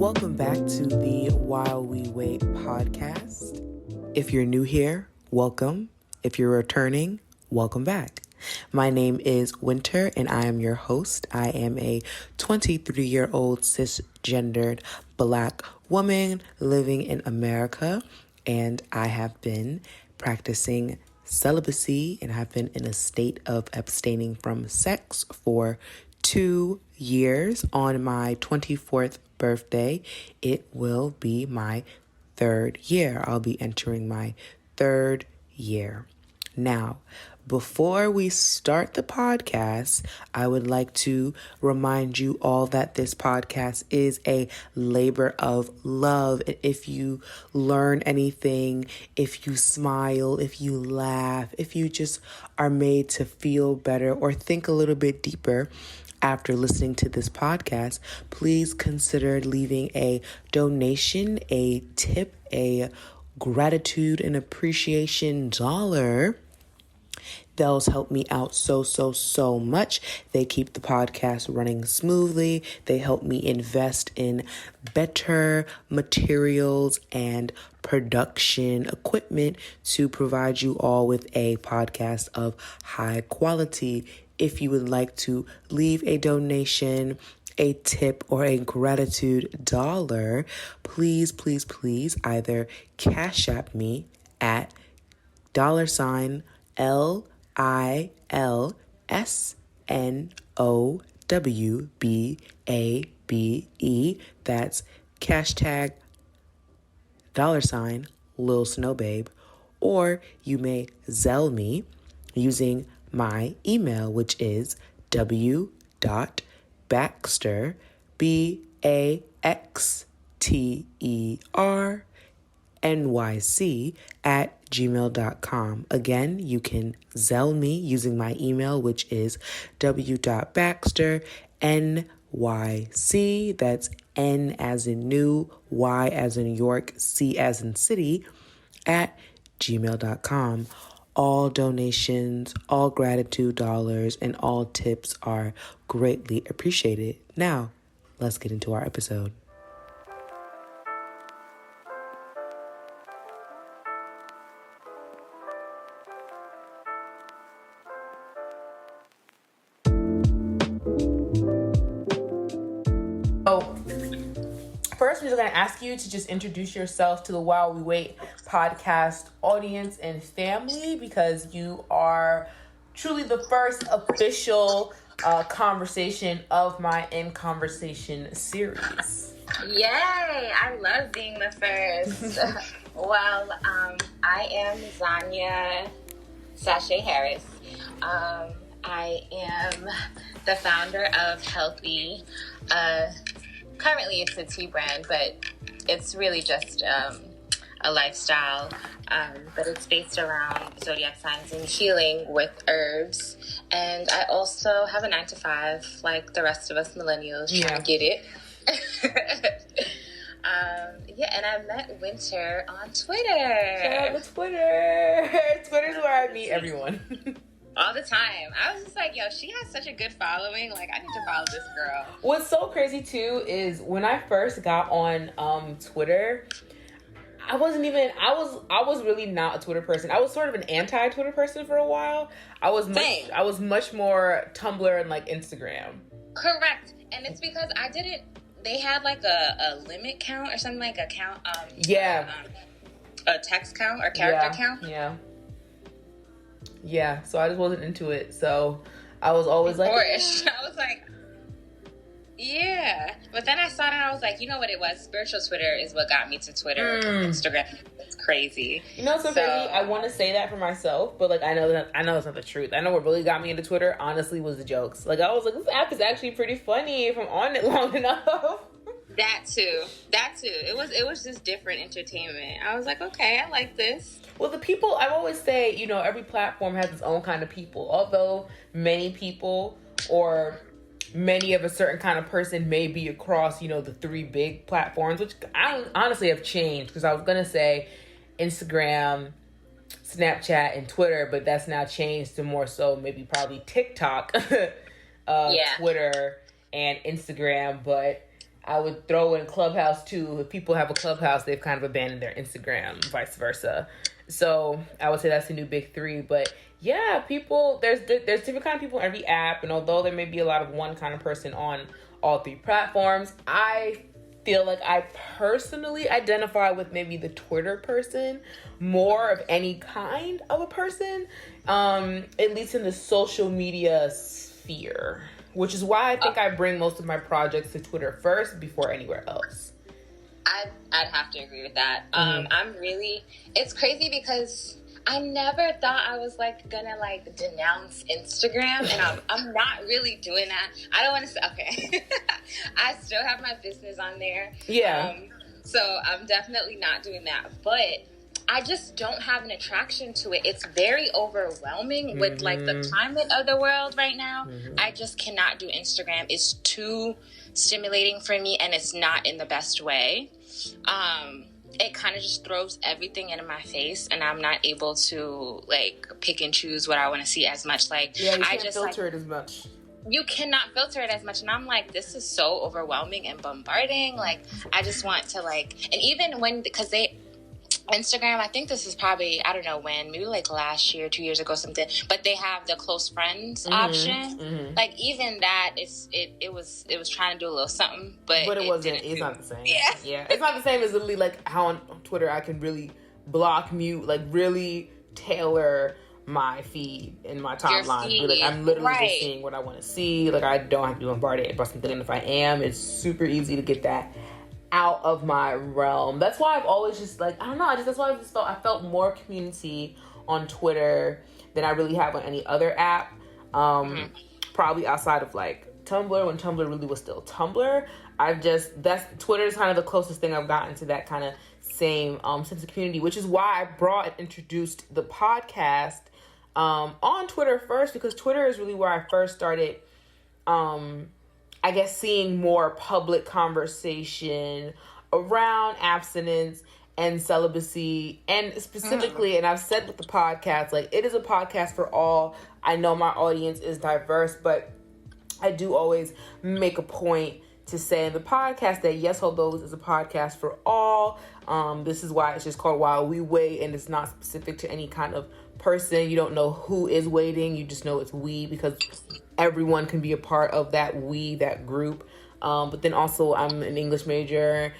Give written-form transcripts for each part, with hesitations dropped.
Welcome back to the While We Wait podcast. If you're new here, welcome. If you're returning, welcome back. My name is Winter and I am your host. I am a 23-year-old cisgendered Black woman living in America, and I have been practicing celibacy and have been in a state of abstaining from sex for 2 years. On my 24th birthday, it will be my 3rd year. I'll be entering my 3rd year. Now, before we start the podcast, I would like to remind you all that this podcast is a labor of love. And if you learn anything, if you smile, if you laugh, if you just are made to feel better or think a little bit deeper after listening to this podcast, please consider leaving a donation, a tip, a gratitude and appreciation dollar. Those help me out so much. They keep the podcast running smoothly. They help me invest in better materials and production equipment to provide you all with a podcast of high quality. If you would like to leave a donation, a tip, or a gratitude dollar, please either Cash App me at $lilsnowbabe. That's hashtag $lilsnowbabe. Or you may Zelle me using my email, which is w.baxter, BAXTERNYC @gmail.com. Again, you can Zelle me using my email, which is w.baxternyc, that's N as in new, Y as in York, C as in city, @gmail.com. All donations, all gratitude dollars, and all tips are greatly appreciated. Now, let's get into our episode. First, we're just going to ask you to just introduce yourself to the While We Wait podcast audience and family, because you are truly the first official conversation of my In Conversation series. Yay! I love being the first. Well, I am Zanya Sachet Harris. I am the founder of Healthy. Currently, it's a tea brand, but it's really just a lifestyle. But it's based around zodiac signs and healing with herbs. And I also have a 9-to-5, like the rest of us millennials, trying to get it. And I met Winter on Twitter. Shout out to Twitter. Twitter's where I meet everyone. All the time. I was just like, yo, she has such a good following. Like, I need to follow this girl. What's so crazy, too, is when I first got on Twitter, I was really not a Twitter person. I was sort of an anti-Twitter person for a while. I was much more Tumblr and, like, Instagram. Correct. And it's because they had, like, a limit count or something, like a count. A text count or character count. Yeah. Yeah, so I just wasn't into it. So I was always like... I was like, yeah. But then I saw it and I was like, you know what it was? Spiritual Twitter is what got me to Twitter. Instagram. It's crazy. You know, so crazy. I want to say that for myself, but like I know it's not the truth. I know what really got me into Twitter, honestly, was the jokes. Like I was like, this app is actually pretty funny if I'm on it long enough. That too. It was just different entertainment. I was like, okay, I like this. Well, the people, I always say, you know, every platform has its own kind of people. Although many people or many of a certain kind of person may be across, you know, the 3 big platforms, which I honestly have changed, because I was going to say Instagram, Snapchat, and Twitter, but that's now changed to more so maybe probably TikTok, Twitter, and Instagram. But I would throw in Clubhouse too. If people have a Clubhouse, they've kind of abandoned their Instagram, vice versa. So I would say that's the new big three. But yeah, people, there's different kind of people in every app, and although there may be a lot of one kind of person on all three platforms, I feel like I personally identify with maybe the Twitter person more of any kind of a person, at least in the social media sphere, which is why I think I bring most of my projects to Twitter first before anywhere else. I'd have to agree with that. It's crazy because I never thought I was like gonna like denounce Instagram, and I'm not really doing that. I don't want to say, okay. I still have my business on there. Yeah. So I'm definitely not doing that, but I just don't have an attraction to it. It's very overwhelming with like the climate of the world right now. I just cannot do Instagram. It's too stimulating for me, and it's not in the best way. It kind of just throws everything into my face, and I'm not able to like pick and choose what I want to see as much. Like, yeah, you can't filter it as much. You cannot filter it as much, and I'm like, this is so overwhelming and bombarding. Like, I just want to like, and even when, because Instagram, I think this is probably, I don't know when, maybe like last year, 2 years ago, something, but they have the close friends option. Like, even that, it was trying to do a little something, but it wasn't, it's not the same. Yeah. It's not the same as literally like how on Twitter I can really block, mute, like really tailor my feed in my timeline. Like, I'm literally just seeing what I want to see. Like, I don't have to be bombarded by something, and if I am, it's super easy to get that out of my realm. That's why I've always just like, I don't know, that's why I felt more community on Twitter than I really have on any other app. Probably outside of like Tumblr, when Tumblr really was still Tumblr. Twitter is kind of the closest thing I've gotten to that kind of same sense of community, which is why I brought and introduced the podcast on Twitter first, because Twitter is really where I first started I guess seeing more public conversation around abstinence and celibacy, and specifically, and I've said with the podcast, like, it is a podcast for all. I know my audience is diverse, but I do always make a point to say in the podcast that Yes Hold Those is a podcast for all. This is why it's just called While We Wait, and it's not specific to any kind of person. You don't know who is waiting, you just know it's we, because everyone can be a part of that group. But then also, I'm an English major.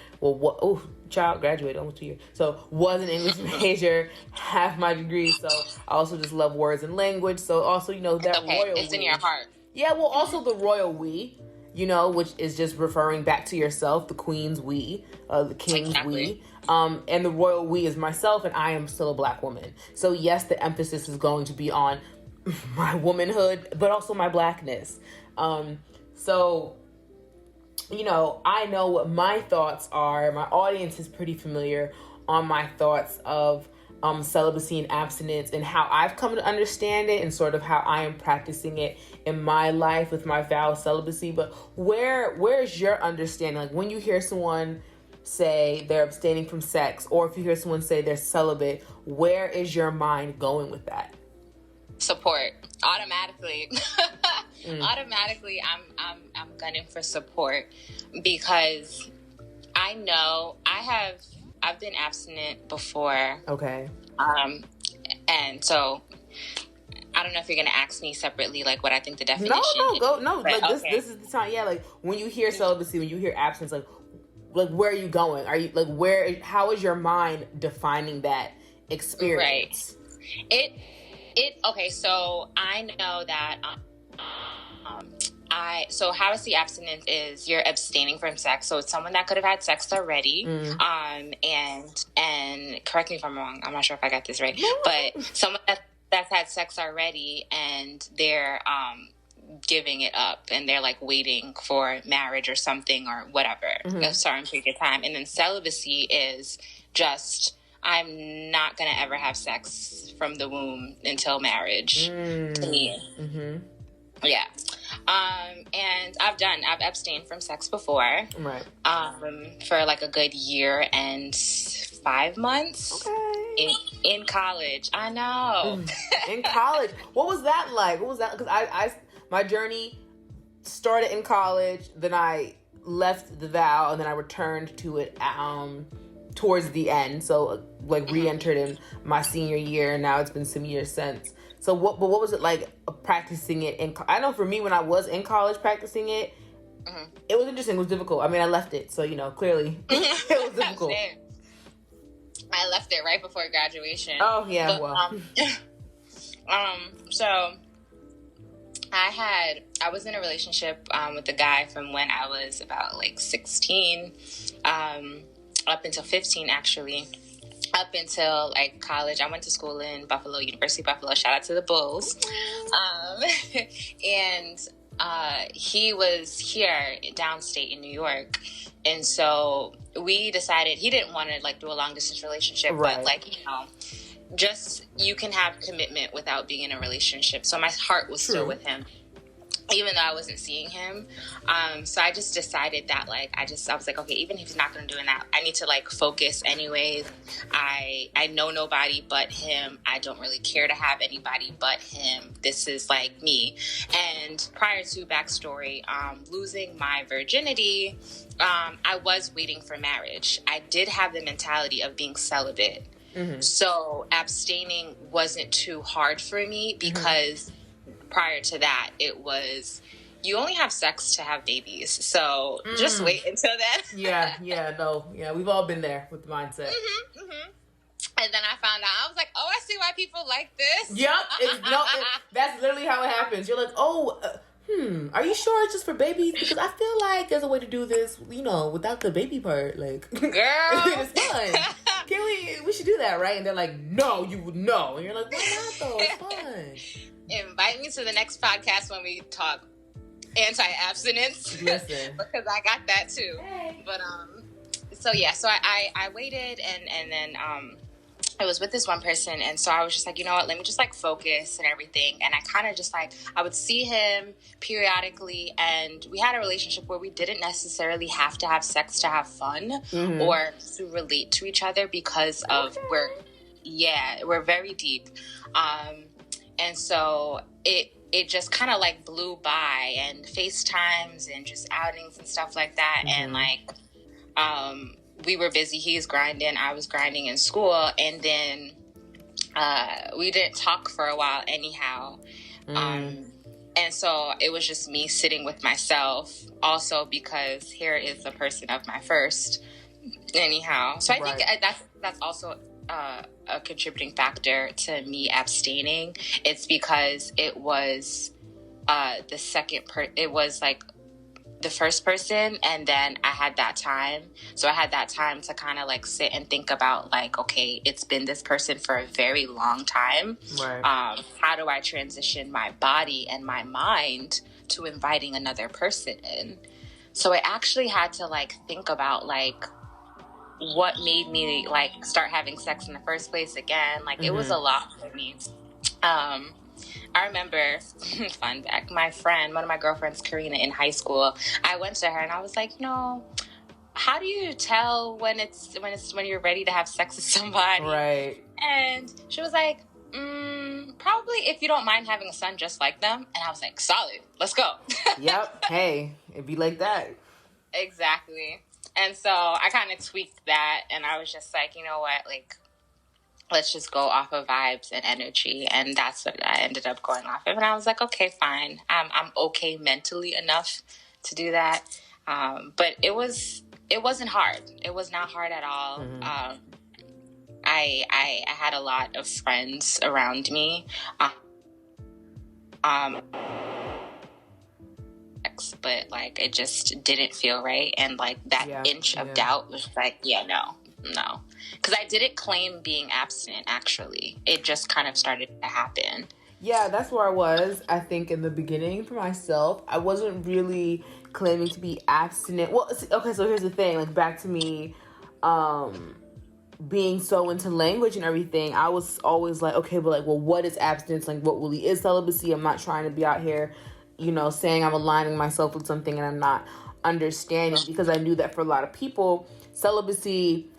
Child graduated almost 2 years. So was an English major, have my degree. So I also just love words and language. So also, that royal it's in your heart. Yeah, well, also the royal we, which is just referring back to yourself, the queen's we, the king's we. And the royal we is myself, and I am still a Black woman. So yes, the emphasis is going to be on my womanhood, but also my Blackness. So, I know what my thoughts are. My audience is pretty familiar on my thoughts of celibacy and abstinence, and how I've come to understand it, and sort of how I am practicing it in my life with my vow of celibacy. But where's your understanding? Like, when you hear someone say they're abstaining from sex, or if you hear someone say they're celibate, where is your mind going with that? Support. Automatically. Automatically, I'm gunning for support, because I know I've been abstinent before. Okay. And so I don't know if you're gonna ask me separately, like, what I think the definition is. No. Like, okay. This is the time. Yeah, like, when you hear celibacy, when you hear abstinence, like where are you going? Are you like, how is your mind defining that experience? Right. Okay, so I know that so how I see abstinence is you're abstaining from sex. So it's someone that could have had sex already. And correct me if I'm wrong. I'm not sure if I got this right. But someone that's had sex already, and they're giving it up, and they're like waiting for marriage or something or whatever, a certain period of time. And then celibacy is just, I'm not going to ever have sex from the womb until marriage, to me. Yeah. And I've abstained from sex before. Right. For like a good year and 5 months. Okay. In college. I know. In college. What was that like? What was that? Because my journey started in college, then I left the vow and then I returned to it towards the end. So like re-entered in my senior year, and now it's been some years since. So what was it like practicing it I know for me, when I was in college practicing it, it was interesting. It was difficult. I mean, I left it, so clearly it was difficult. Same. I left it right before graduation. Oh yeah, but, so I was in a relationship with a guy from when I was about like 16, up until 15 actually. Up until like college, I went to school in Buffalo, University of Buffalo. Shout out to the Bulls. And he was here downstate in New York, and so we decided he didn't want to like do a long distance relationship, right. But like just you can have commitment without being in a relationship. So my heart was still with him, even though I wasn't seeing him. So I just decided that like I was like, okay, even if he's not going to do that, I need to like focus anyways. I know nobody but him. I don't really care to have anybody but him. This is like me. And prior to backstory, losing my virginity, I was waiting for marriage. I did have the mentality of being celibate. Mm-hmm. So abstaining wasn't too hard for me because prior to that, it was, you only have sex to have babies. So just wait until then. Yeah, we've all been there with the mindset. And then I found out, I was like, oh, I see why people like this. Yep. That's literally how it happens. You're like, are you sure it's just for babies? Because I feel like there's a way to do this, without the baby part. Like, girl, it's fun. We should do that, right? And they're like, no, you would know. And you're like, why not though? It's fun. Invite me to the next podcast when we talk anti-abstinence. Listen. Because I got that too. Hey. But, so I waited and then, I was with this one person, and so I was just like, you know what, let me just like focus and everything. And I kind of just like, I would see him periodically, and we had a relationship where we didn't necessarily have to have sex to have fun or to relate to each other because of we're very deep. And so it just kind of like blew by, and FaceTimes and just outings and stuff like that. And like, we were busy. He was grinding. I was grinding in school. And then we didn't talk for a while anyhow. And so it was just me sitting with myself also, because here is the person of my first anyhow. So I think that's also a contributing factor to me abstaining. It's because it was it was like the first person, and then I had that time. So I had that time to kind of like sit and think about like, okay, it's been this person for a very long time. Right. How do I transition my body and my mind to inviting another person in? So I actually had to like think about like what made me like start having sex in the first place again. Like it was a lot for me. I remember, fun fact, my friend, one of my girlfriends, Karina, in high school, I went to her and I was like, how do you tell when you're ready to have sex with somebody? Right. And she was like, probably if you don't mind having a son just like them. And I was like, solid, let's go. Yep. Hey, it'd be like that. Exactly. And so I kind of tweaked that, and I was just like, you know what, like, let's just go off of vibes and energy. And that's what I ended up going off of. And I was like, okay, fine. I'm okay mentally enough to do that. But it wasn't hard. It was not hard at all. I had a lot of friends around me. But like, it just didn't feel right. And like that inch of doubt was like, no. Because I didn't claim being abstinent, actually. It just kind of started to happen. Yeah, that's where I was, I think, in the beginning for myself. I wasn't really claiming to be abstinent. Well, okay, so here's the thing. Like, back to me being so into language and everything, I was always like, okay, but like, well, what is abstinence? Like, what really is celibacy? I'm not trying to be out here, saying I'm aligning myself with something and I'm not understanding, because I knew that for a lot of people, celibacy,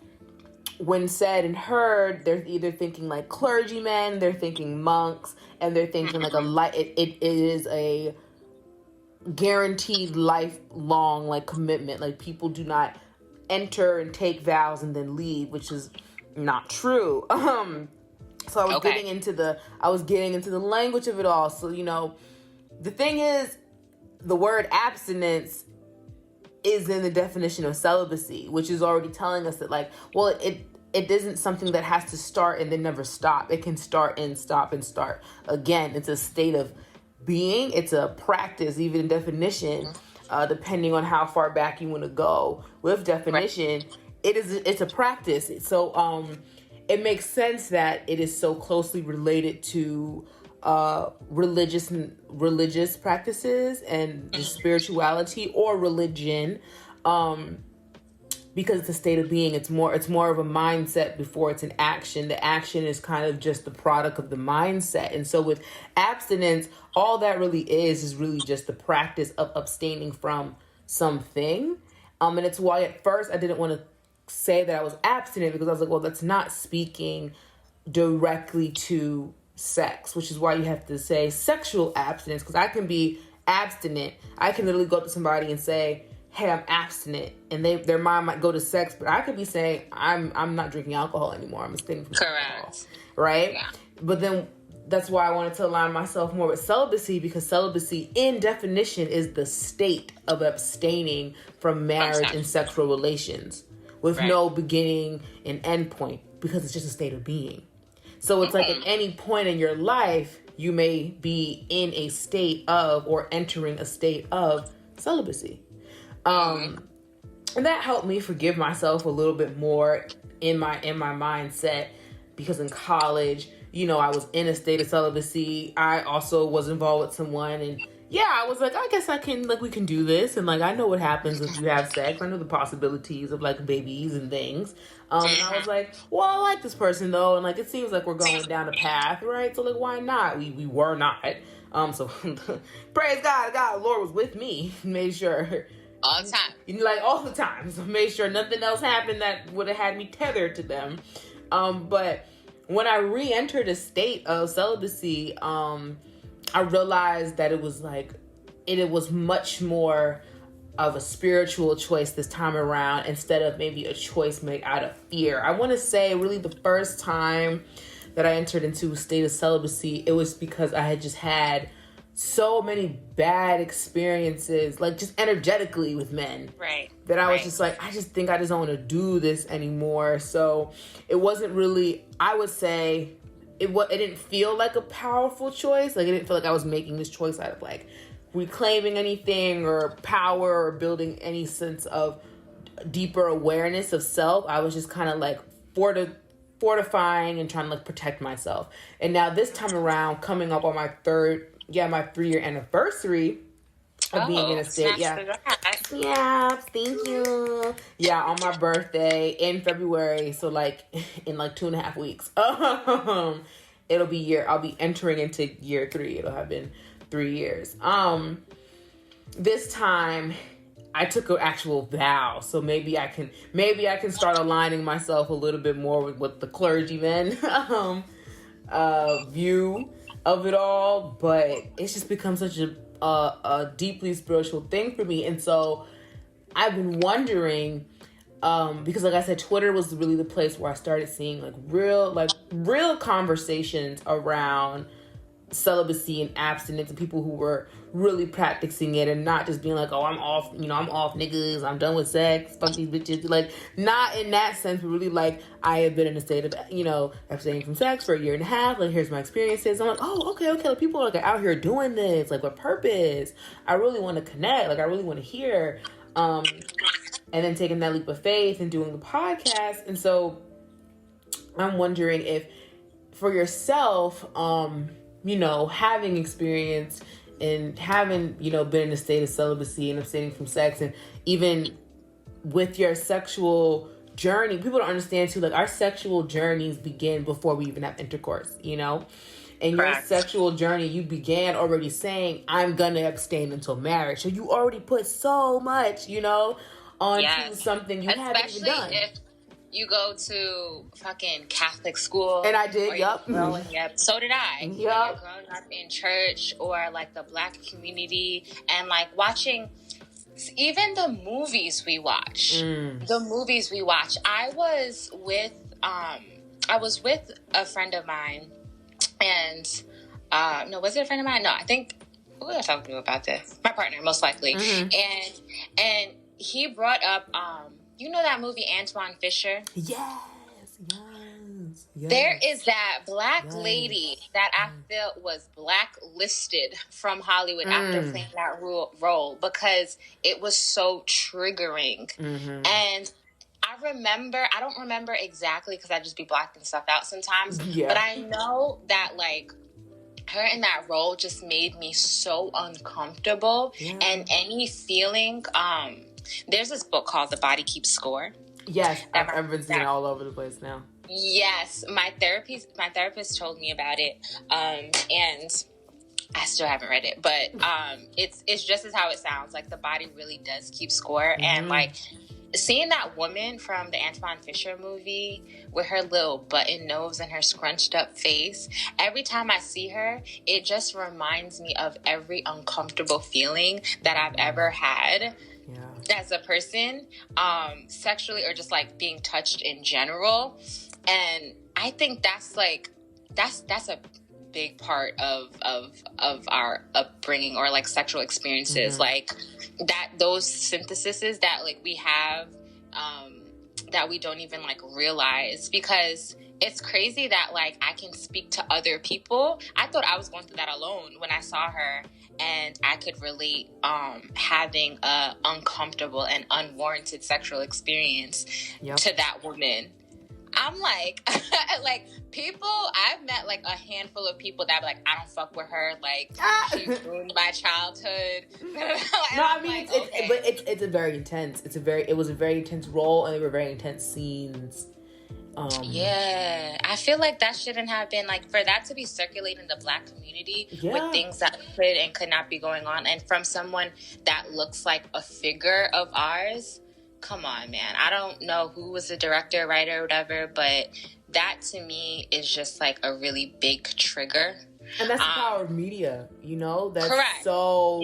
when said and heard, they're either thinking like clergymen, they're thinking monks, and they're thinking like it is a guaranteed lifelong like commitment. Like people do not enter and take vows and then leave, which is not true. So I was getting into the language of it all. So, you know, the thing is, the word abstinence is in the definition of celibacy, which is already telling us that, like, well, it isn't something that has to start and then never stop. It can start and stop and start again. It's a state of being. It's a practice, even in definition, depending on how far back you want to go with definition. Right. It's a practice. So it makes sense that it is so closely related to religious practices and just spirituality or religion, because it's a state of being. It's more of a mindset before it's an action. The action is kind of just the product of the mindset. And so with abstinence, all that really is really just the practice of abstaining from something. And it's why at first I didn't want to say that I was abstinent, because I was like, well, that's not speaking directly to sex, which is why you have to say sexual abstinence, because I can be abstinent. I can literally go up to somebody and say, hey, I'm abstinent, and their mind might go to sex, but I could be saying I'm not drinking alcohol anymore. I'm abstaining from alcohol, right? Yeah. But then that's why I wanted to align myself more with celibacy, because celibacy in definition is the state of abstaining from marriage and sexual relations with no beginning and end point, because it's just a state of being. So it's like at any point in your life, you may be in a state of, or entering a state of celibacy. And that helped me forgive myself a little bit more in my mindset, because in college, you know, I was in a state of celibacy. I also was involved with someone, and I was like, I guess we can do this. And like, I know what happens if you have sex. I know the possibilities of like babies and things. And I was like, well, I like this person though. And like, it seems like we're going down a path, right? So like, why not? We were not. So praise God, the Lord was with me, made sure. All the time. Like all the time. So made sure nothing else happened that would have had me tethered to them. But when I re-entered a state of celibacy, I realized that it was much more of a spiritual choice this time around, instead of maybe a choice made out of fear. I want to say really the first time that I entered into a state of celibacy, it was because I had just had so many bad experiences, like just energetically with men. Right. That I was just like, I just think I just don't want to do this anymore. So it wasn't really, I would say, it didn't feel like a powerful choice. Like, it didn't feel like I was making this choice out of like reclaiming anything or power or building any sense of deeper awareness of self. I was just kind of like fortifying and trying to like protect myself. And now this time around, coming up on my 3-year anniversary of being in a state. Thank you. Yeah, on my birthday in February. So like in like 2.5 weeks. I'll be entering into year 3. It'll have been 3 years. This time I took an actual vow. So maybe I can start aligning myself a little bit more with what the clergyman view of it all, but it's just become such a deeply spiritual thing for me. And so I've been wondering, because like I said, Twitter was really the place where I started seeing real conversations around celibacy and abstinence, and people who were really practicing it, and not just being like, oh, I'm off niggas, I'm done with sex, fuck these bitches. Like, not in that sense, but really like, I have been in a state of, abstaining from sex for 1.5 years. Like, here's my experiences. I'm like, oh, okay. Like, people are like out here doing this, like, with purpose. I really want to connect. Like, I really want to hear. And then taking that leap of faith and doing the podcast. And so I'm wondering if for yourself, having experience and having, been in a state of celibacy and abstaining from sex, and even with your sexual journey, people don't understand too, like, our sexual journeys begin before we even have intercourse, And your sexual journey, you began already saying, I'm gonna abstain until marriage. So you already put so much, onto something you haven't even done. you go to fucking Catholic school. And I did, Yep. So did I. Yep. You're growing up in church or like the Black community and like watching even the movies we watch. I was with a friend of mine and no, was it a friend of mine? No, I think who was I talking to about this? My partner, most likely. And he brought up you know that movie Antoine Fisher? Yes. There is that Black lady that I felt was blacklisted from Hollywood after playing that role because it was so triggering. And I don't remember exactly because I just be blacking stuff out sometimes, but I know that like her in that role just made me so uncomfortable and any feeling, there's this book called The Body Keeps Score. Yes, I've been seeing it all over the place now. Yes, my therapist told me about it, and I still haven't read it, but it's just as how it sounds. Like the body really does keep score, and like seeing that woman from the Antoine Fisher movie with her little button nose and her scrunched up face, every time I see her, it just reminds me of every uncomfortable feeling that I've ever had. As a person, sexually or just like being touched in general. And I think that's a big part of our upbringing or like sexual experiences, like that, those syntheses that like we have, that we don't even like realize, because it's crazy that like I can speak to other people. I thought I was going through that alone when I saw her, and I could relate having a uncomfortable and unwarranted sexual experience to that woman. I'm like, like people, I've met like a handful of people that be like, I don't fuck with her. Like she ruined my childhood. No, I mean, it's a very intense. It was a very intense role, and they were very intense scenes. Yeah, I feel like that shouldn't have been, like, for that to be circulating in the Black community with things that could and could not be going on, and from someone that looks like a figure of ours. Come on, man. I don't know who was the director, writer, whatever, but that to me is just like a really big trigger. And that's the power of media, you know? That's correct. So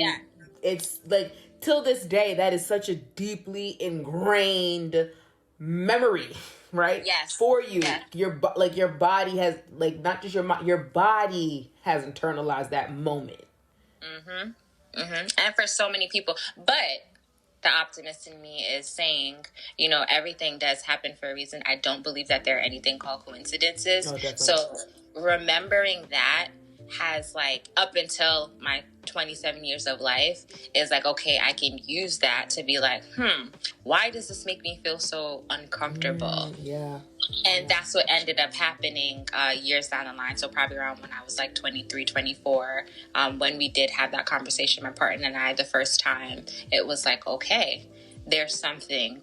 it's like till this day, that is such a deeply ingrained memory, right? Yes. For you. Yes. Your body has, like, not just your body has internalized that moment. And for so many people. But the optimist in me is saying, you know, everything does happen for a reason. I don't believe that there are anything called coincidences. Oh, so remembering that has, like, up until my 27 years of life, is like, okay, I can use that to be like, why does this make me feel so uncomfortable? And that's what ended up happening years down the line. So probably around when I was like 23, 24, when we did have that conversation, my partner and I, the first time, it was like, okay, there's something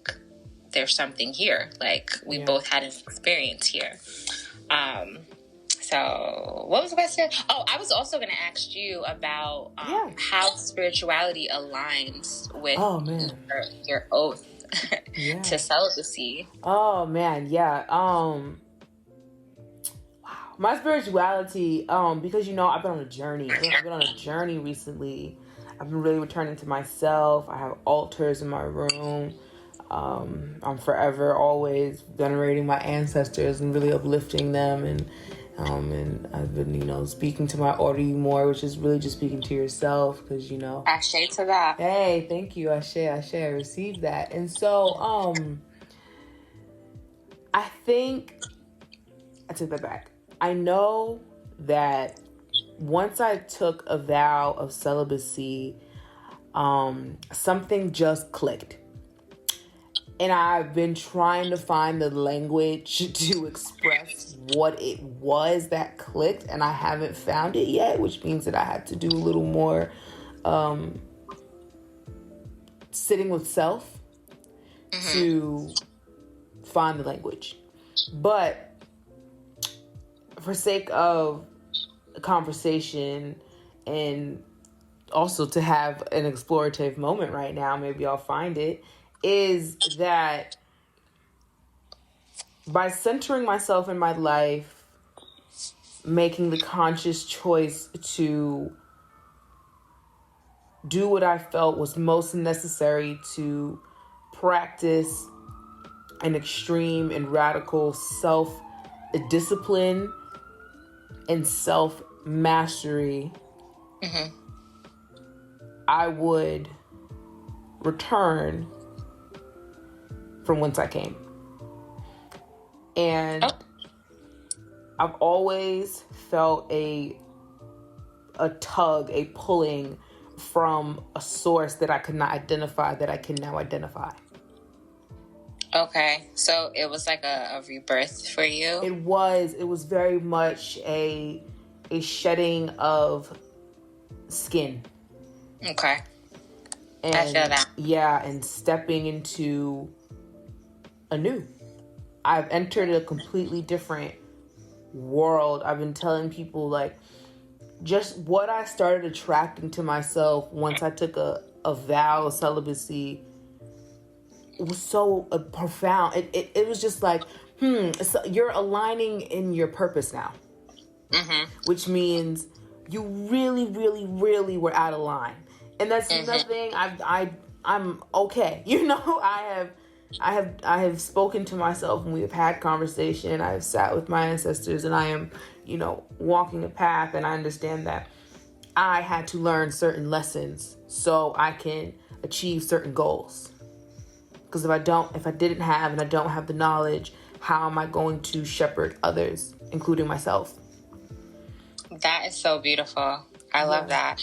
here. Like we both had an experience here. So what was the question? Oh, I was also going to ask you about how spirituality aligns with your oath to celibacy. Oh man, wow. My spirituality, because you know, I've been on a journey. I've been on a journey recently. I've been really returning to myself. I have altars in my room. I'm forever always venerating my ancestors and really uplifting them, and I've been, you know, speaking to my Order You More, which is really just speaking to yourself, because, you know. Ashe to that. Hey, thank you. Ashe. I received that. And so, I think, I take that back. I know that once I took a vow of celibacy, something just clicked. And I've been trying to find the language to express what it was that clicked, and I haven't found it yet, which means that I had to do a little more sitting with self to find the language. But for sake of a conversation and also to have an explorative moment right now, maybe I'll find it, is that by centering myself in my life, making the conscious choice to do what I felt was most necessary to practice an extreme and radical self-discipline and self-mastery, I would return from whence I came. And I've always felt a tug, a pulling from a source that I could not identify that I can now identify. Okay, so it was like a rebirth for you? It was very much a shedding of skin. Okay. And, I feel that. Yeah, and stepping into anew. I've entered a completely different world. I've been telling people, like, just what I started attracting to myself once I took a vow of celibacy. It was so profound. It was just like, so you're aligning in your purpose now. Which means you really, really, really were out of line. And that's nothing. I'm okay. You know, I have spoken to myself, and we have had conversation. I have sat with my ancestors, and I am, walking a path, and I understand that I had to learn certain lessons so I can achieve certain goals. Because if I don't have the knowledge, how am I going to shepherd others, including myself? That is so beautiful. I love that.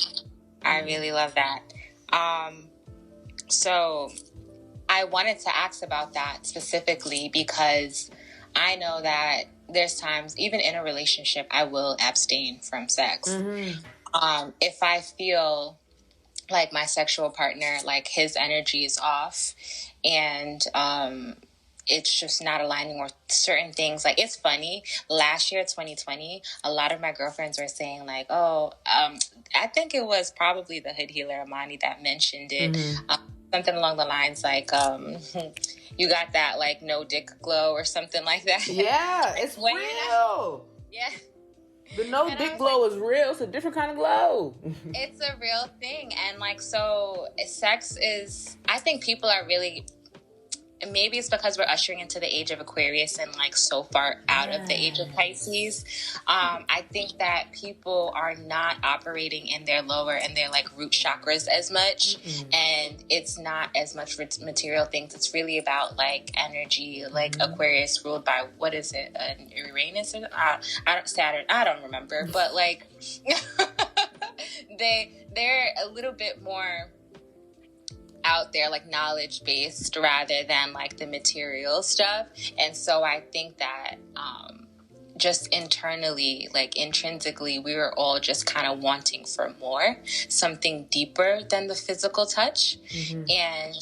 I really love that. So I wanted to ask about that specifically because I know that there's times, even in a relationship, I will abstain from sex. If I feel like my sexual partner, like his energy is off and it's just not aligning with certain things. Like, it's funny, last year, 2020, a lot of my girlfriends were saying like, I think it was probably the hood healer Amani that mentioned it. Something along the lines like, you got that like no dick glow or something like that. Yeah, it's real. Yeah. The no dick glow is real. It's a different kind of glow. It's a real thing. And like, so sex is, I think people are really, maybe it's because we're ushering into the age of Aquarius and like so far out of the age of Pisces. I think that people are not operating in their lower and their like root chakras as much. And it's not as much material things. It's really about like energy, like Aquarius ruled by, what is it? Uranus or Saturn? I don't remember, but like they're a little bit more out there, like knowledge based rather than like the material stuff. And so I think that just internally, like intrinsically, we were all just kind of wanting for more, something deeper than the physical touch. And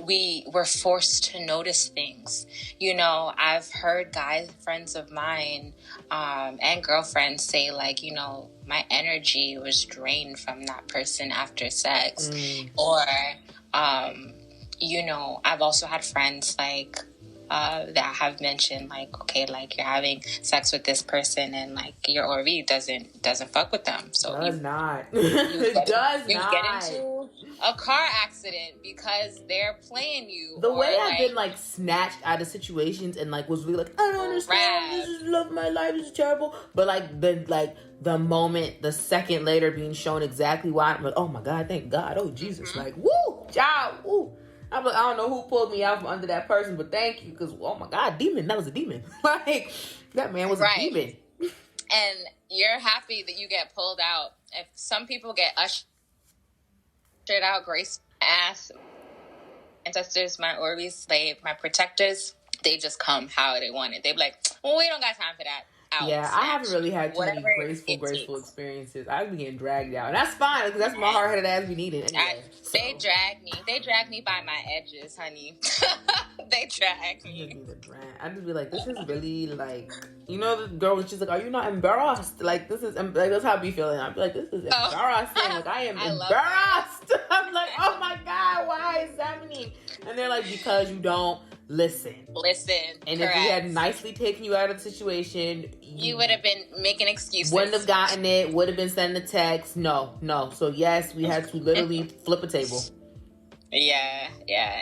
we were forced to notice things. I've heard guy friends of mine and girlfriends say like, my energy was drained from that person after sex. Or, I've also had friends like that have mentioned like, okay, like you're having sex with this person and like your ORV doesn't fuck with them. So it does not. You get into a car accident because they're playing you. The way I've been like snatched out of situations and like was really like, I don't understand. This is love my life. This is terrible. But like the moment, the second later, being shown exactly why, I'm like, oh my God, thank God. Oh Jesus, like woo, child, woo. I'm like, I don't know who pulled me out from under that person, but thank you, because oh my God, demon, that was a demon. Like that man was a demon. And you're happy that you get pulled out. If some people get ushered out, grace ass ancestors, my Orbeez, my protectors, they just come how they want it. They be like, well, we don't got time for that. Yeah, I haven't really had too many graceful experiences. I be getting dragged out. And that's fine, because that's my hard-headed ass be needing anyway. They drag me by my edges, honey. They drag me. I just be like, this is really like, the girl was just like, are you not embarrassed? Like, this is, like, that's how I be feeling. I be like, this is embarrassing. Like, I am embarrassed. I'm like, oh my God, why is that happening? And they're like, because you don't listen. And correct. if he had nicely taken you out of the situation, you would have been making excuses. Wouldn't have gotten it, would have been sending a text. No. So yes, we had to literally flip a table. Yeah.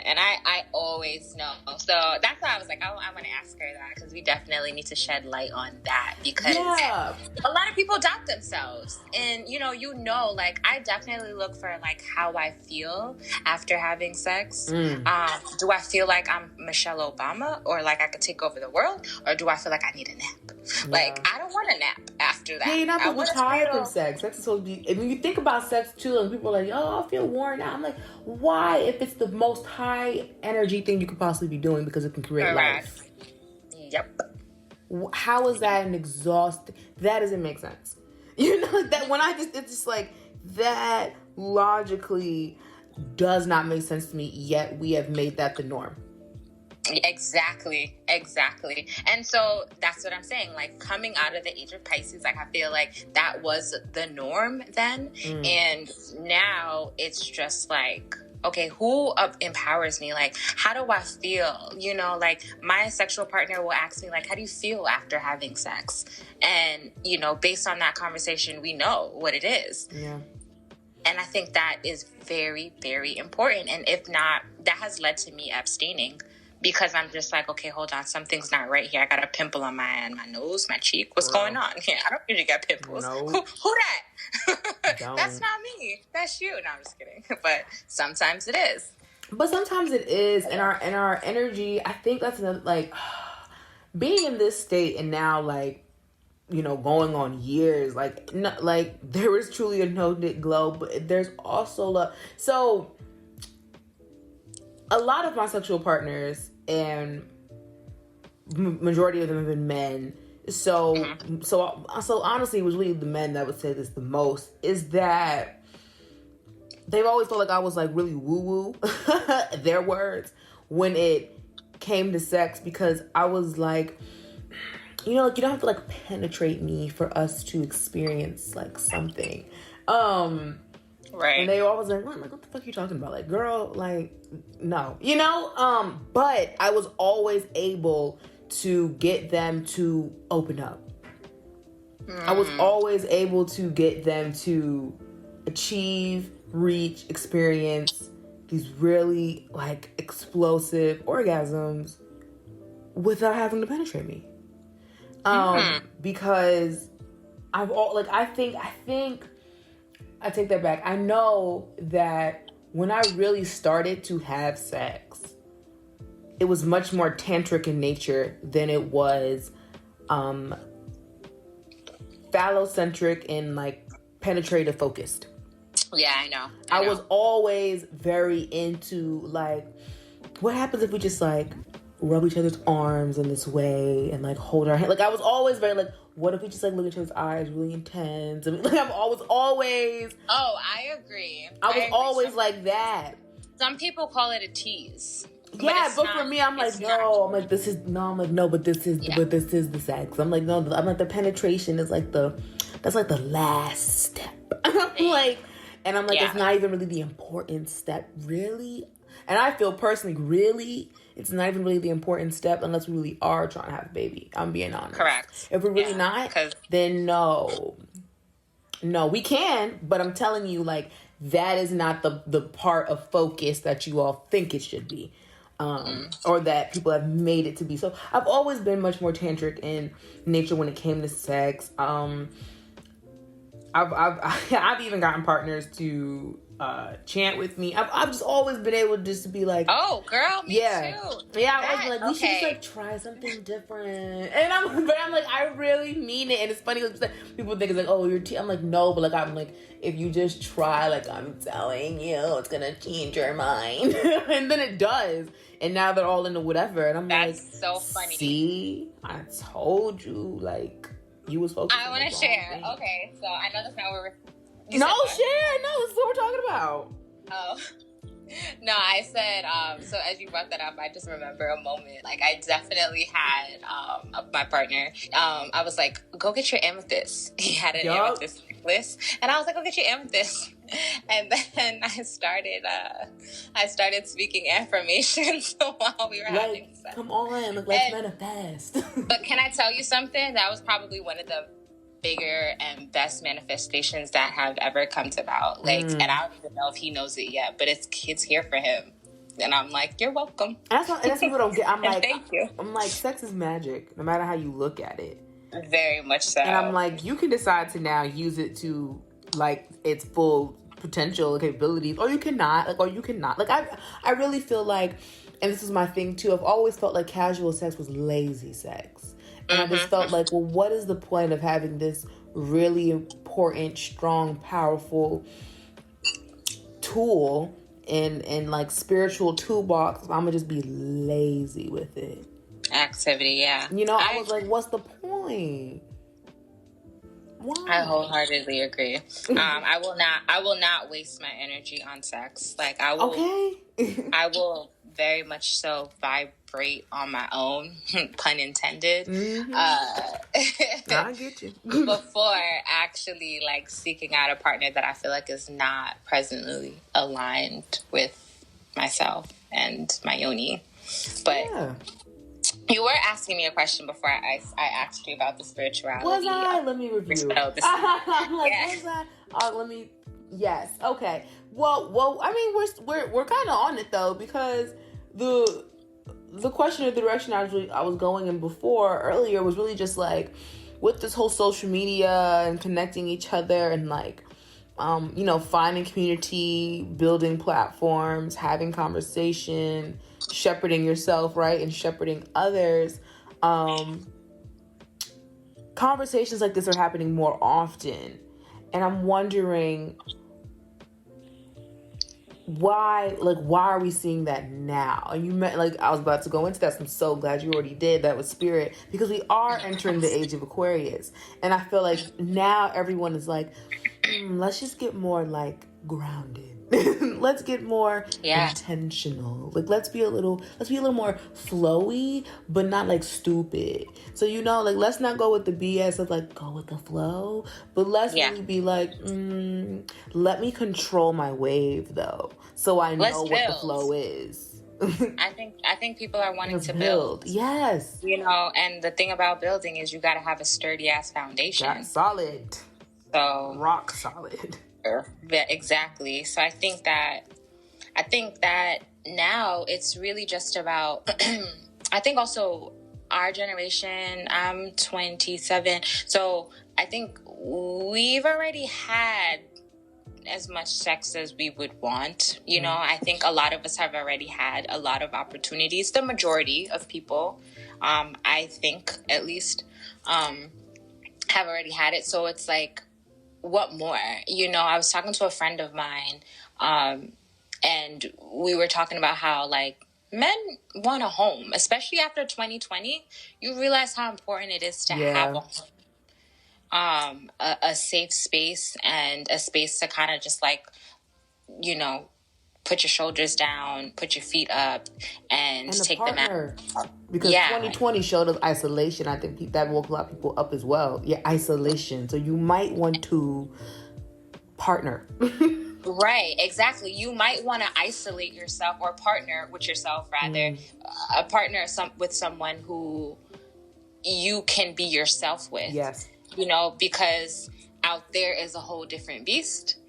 And I always know. So that's why I was like, I want to ask her that, because we definitely need to shed light on that, because a lot of people doubt themselves. And, like, I definitely look for, like, how I feel after having sex. Do I feel like I'm Michelle Obama, or like I could take over the world, or do I feel like I need a nap? Yeah. Like, I don't want a nap after that. Yeah, you're not supposed to be tired from sex. Sex is supposed to be... I mean, you think about sex, too, and people are like, oh, I feel worn out. I'm like, why? If it's the most high energy thing you could possibly be doing, because it can create life. Yep. How is that an exhausting... That doesn't make sense. That when it's just like, that logically does not make sense to me, yet we have made that the norm. Exactly. And so that's what I'm saying. Like, coming out of the age of Pisces, like, I feel like that was the norm then. And now it's just like, okay, who empowers me? Like, how do I feel? Like, my sexual partner will ask me, like, how do you feel after having sex? And, based on that conversation, we know what it is. Yeah. And I think that is very, very important. And if not, that has led to me abstaining. Because I'm just like, okay, hold on, something's not right here. I got a pimple on my nose, my cheek. What's going on here? I don't usually get pimples. No. Who that? That's not me. That's you. No, I'm just kidding. But sometimes it is. But sometimes it is. And our energy, I think that's another, like, being in this state and now, like, going on years, like, not, like, there is truly a no-knit glow, but there's also love. So a lot of my sexual partners, and majority of them have been men. So honestly, it was really the men that would say this the most, is that they've always felt like I was, like, really woo-woo, their words, when it came to sex, because I was like, like, you don't have to, like, penetrate me for us to experience, like, something. Right. And they were always like, what the fuck are you talking about? Like, girl, like, no. But I was always able to get them to open up. I was always able to get them to achieve, reach, experience these really, like, explosive orgasms without having to penetrate me. Because I think I take that back. I know that when I really started to have sex, it was much more tantric in nature than it was phallocentric and, like, penetrative focused. Yeah, I know. I was always very into, like, what happens if we just, like, rub each other's arms in this way and, like, hold our hand? Like, I was always very, like, what if we just, like, look at each other's eyes really intense? I mean, like, I was always... Oh, I agree. I was always like that. Some people call it a tease. Yeah, but for me, I'm like, no. I'm like, this is... No, I'm like, no, but this is the sex. I'm like, no. I'm like, the penetration is, like, that's, like, the last step. I'm like... And I'm like, it's not even really the important step, really. And I feel personally, really, it's not even really the important step unless we really are trying to have a baby. I'm being honest. Correct. If we're really not, then no. No, we can, but I'm telling you, like, that is not the part of focus that you all think it should be. Or that people have made it to be. So I've always been much more tantric in nature when it came to sex. I've even gotten partners to chant with me. I've just always been able just to be like, oh girl, me too. Yeah, I've always been like, we should just, like, try something different. And I'm like, I really mean it. And it's funny, like, people think it's like, oh, I'm like, no, but, like, I'm like, if you just try, like, I'm telling you, it's gonna change your mind. And then it does. And now they're all into whatever. And I'm like, that's so funny. See, I told you, like, you was focused. I want to share. Thing. Okay, so I know that's not what we're. Share. No, this is what we're talking about. Oh. No, I said, so as you brought that up, I just remember a moment. Like, I definitely had my partner. I was like, go get your amethyst. He had an amethyst necklace. And I was like, go get your amethyst. And then I started speaking affirmations while we were having sex. Come on, let's manifest. But can I tell you something? That was probably one of the bigger and best manifestations that have ever come about. And I don't even know if he knows it yet, but it's here for him. And I'm like, you're welcome. And that's people don't get. I'm like, thank you. I'm like, sex is magic, no matter how you look at it. Very much so. And I'm like, you can decide to now use it to its full potential capabilities, or you cannot. I really feel like, and this is my thing too, I've always felt like casual sex was lazy sex. And I just felt like, well, what is the point of having this really important, strong, powerful tool in spiritual toolbox? I'm gonna just be lazy with it. Activity, yeah. I was like, what's the point? Why? I wholeheartedly agree. I will not waste my energy on sex. I will. Okay. I will very much so vibrate on my own, pun intended. Mm-hmm. I get you. Before actually seeking out a partner that I feel like is not presently aligned with myself and my yoni. But yeah. You were asking me a question before I asked you about the spirituality. Was I? Let me review. Was I? Let me. Yes. Okay. Well. I mean, we're kind of on it though, because the question or the direction I was going in earlier was really just with this whole social media and connecting each other and finding community, building platforms, having conversation, shepherding yourself, right, and shepherding others. Conversations like this are happening more often, and I'm wondering why are we seeing that now? And you meant I was about to go into that, so I'm so glad you already did that with spirit, because we are entering the age of Aquarius, and I feel like now everyone is let's just get more grounded. Let's get more intentional. Let's be a little more flowy, but not stupid. So let's not go with the BS of go with the flow, but let's really be let me control my wave though, so I know what the flow is. I think people are wanting to build. Yes. And the thing about building is you got to have a sturdy ass foundation. That's solid. So rock solid. Yeah, exactly. So I think that now it's really just about I think also our generation, I'm 27, so I think we've already had as much sex as we would want. I think a lot of us have already had a lot of opportunities. The majority of people, I think at least, have already had it. So it's what more? I was talking to a friend of mine, and we were talking about how men want a home, especially after 2020. You realize how important it is to have a safe space and a space to kind of just put your shoulders down, put your feet up, and take the mat. Because 2020 showed us isolation. I think that woke a lot of people up as well. Yeah, isolation. So you might want to partner. Right, exactly. You might want to isolate yourself or partner with yourself, rather. A partner with someone who you can be yourself with. Yes. Because out there is a whole different beast.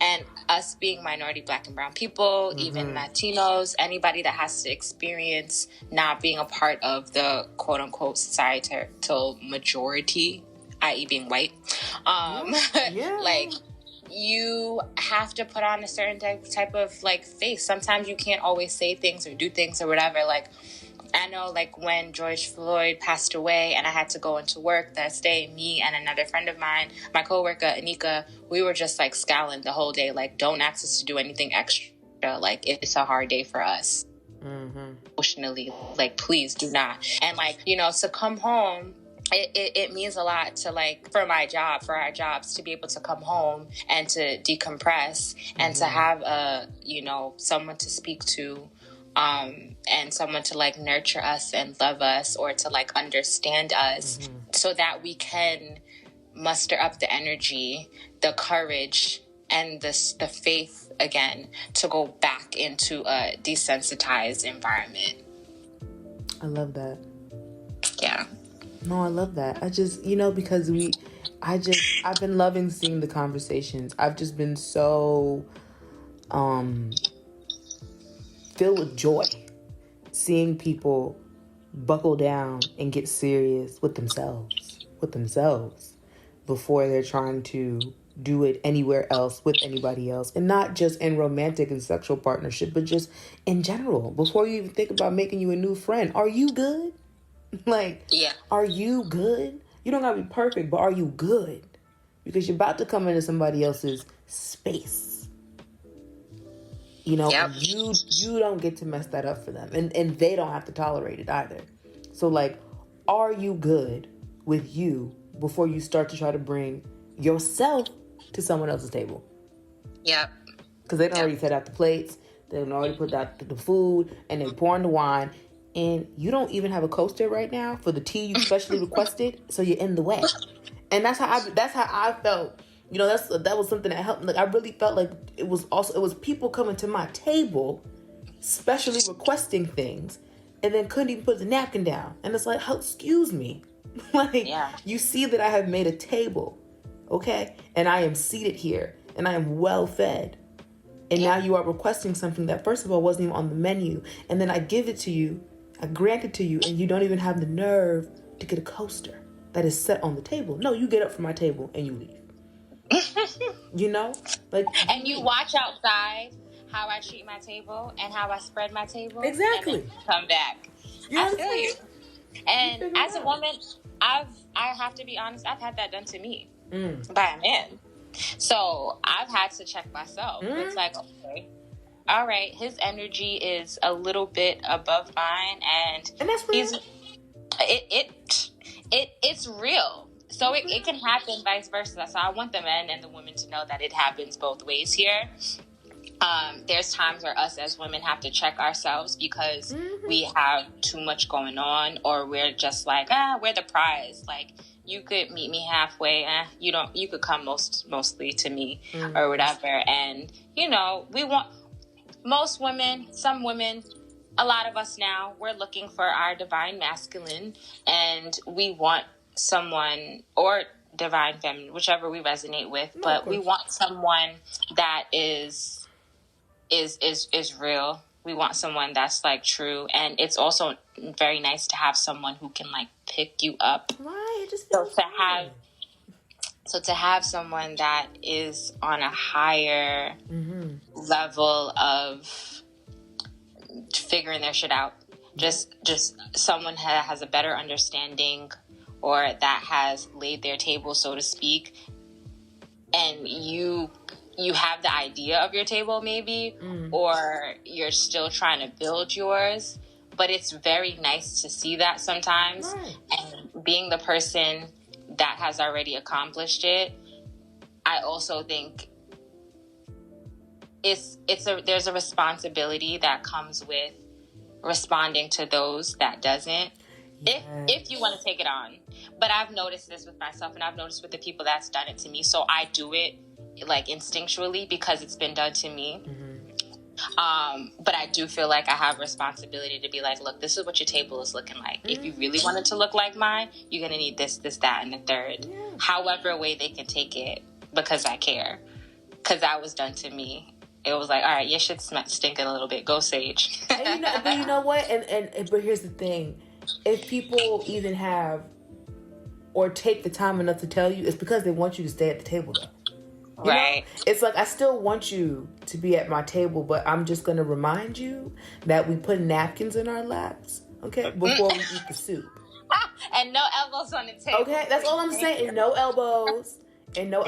And us being minority Black and brown people, even Latinos, anybody that has to experience not being a part of the quote unquote societal majority, i.e. being white, you have to put on a certain type of face. Sometimes you can't always say things or do things or whatever. I know when George Floyd passed away and I had to go into work that day, me and another friend of mine, my coworker Anika, we were just scowling the whole day, don't ask us to do anything extra. It's a hard day for us. Emotionally, please do not. And to come home, it means a lot to for our jobs, to be able to come home and to decompress and to have someone to speak to, and someone to nurture us and love us, or to understand us, so that we can muster up the energy, the courage, and the faith again to go back into a desensitized environment. I love that. Yeah. No, I love that. I just, because I've been loving seeing the conversations. I've just been so filled with joy seeing people buckle down and get serious with themselves before they're trying to do it anywhere else with anybody else, and not just in romantic and sexual partnership, but just in general. Before you even think about making you a new friend, are you good? Are you good? You don't gotta be perfect, but are you good? Because you're about to come into somebody else's space. Yep. You don't get to mess that up for them, and they don't have to tolerate it either. So are you good with you before you start to try to bring yourself to someone else's table? Yep. Because they already set out the plates, they already put out the food, and they pouring the wine, and you don't even have a coaster right now for the tea you specially requested, so you're in the way. And that's how I felt. That was something that helped. I really felt like it was people coming to my table, specially requesting things, and then couldn't even put the napkin down. And it's like, oh, excuse me. You see that I have made a table, okay? And I am seated here, and I am well fed. And now you are requesting something that, first of all, wasn't even on the menu. And then I give it to you, I grant it to you, and you don't even have the nerve to get a coaster that is set on the table. No, you get up from my table and you leave. And you watch outside how I treat my table and how I spread my table. Exactly. And then come back. I feel you. And as a woman, I have to be honest, I've had that done to me by a man. So I've had to check myself. It's like, okay, all right, his energy is a little bit above mine, and that's real. It's real. So it can happen vice versa. So I want the men and the women to know that it happens both ways here. There's times where us as women have to check ourselves because we have too much going on, or we're just like, we're the prize. Like, you could meet me halfway. You could come mostly to me or whatever. And, we want most women, some women, a lot of us now, we're looking for our divine masculine, and we want someone, or divine feminine, whichever we resonate with, but we want someone that is real. We want someone that's true, and it's also very nice to have someone who can pick you up. Right, to have someone that is on a higher level of figuring their shit out. Just someone that has a better understanding, or that has laid their table, so to speak, and you have the idea of your table maybe, or you're still trying to build yours, but it's very nice to see that sometimes. Right. And being the person that has already accomplished it, I also think there's a responsibility that comes with responding to those that doesn't. Yes. If you want to take it on. But I've noticed this with myself, and I've noticed with the people that's done it to me. So I do it instinctually because it's been done to me. But I do feel like I have responsibility to be like, look, this is what your table is looking like. If you really want it to look like mine, you're going to need this, that, and the third. Yeah. However way they can take it, because I care. Because that was done to me. It was like, all right, your shit's stinking a little bit. Go Sage. But you know what? But here's the thing. If people even have or take the time enough to tell you, it's because they want you to stay at the table, though. Right. It's like, I still want you to be at my table, but I'm just going to remind you that we put napkins in our laps, okay, before we eat the soup. And no elbows on the table. Okay, that's all I'm saying. And no elbows. And no